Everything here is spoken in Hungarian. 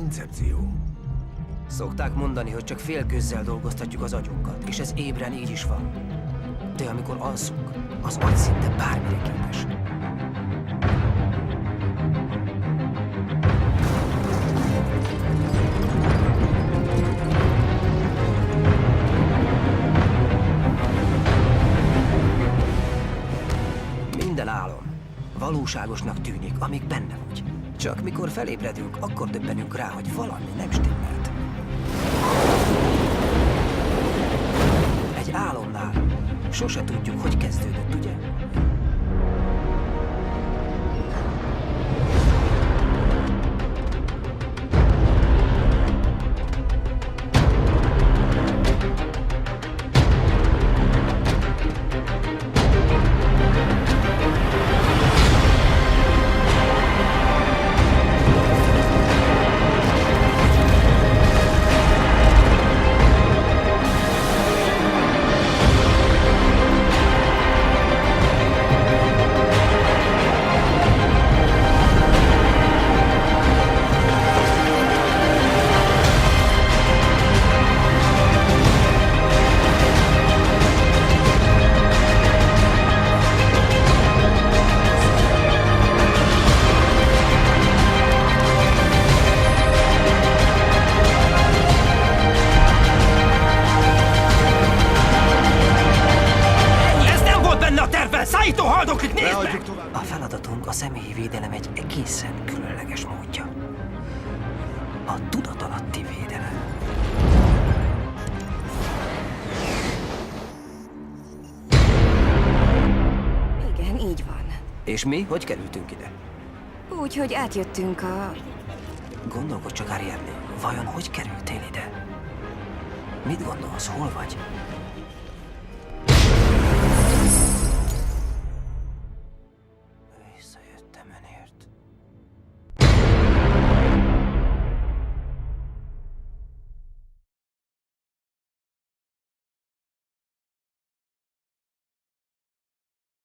koncepció. Szokták mondani, hogy csak félkőzzel dolgoztatjuk az agyunkat, és ez ébren így is van. De amikor alszunk, az agy szinte bármire képes. Minden álom valóságosnak tűnik, amíg benne vagy. Csak mikor felébredünk, akkor döbbenünk rá, hogy valami nem stimmelt. Egy álomnál sose tudjuk, hogy kezdődött, ugye? Szállító haldoklik, nézd meg! A feladatunk a személyi védelem egy egészen különleges módja. A tudatalatti védelem. Igen, így van. És mi? Hogy kerültünk ide? Úgy, hogy átjöttünk a... Gondolkodj csak, Ariadne, vajon hogy kerültél ide? Mit gondolsz, hol vagy?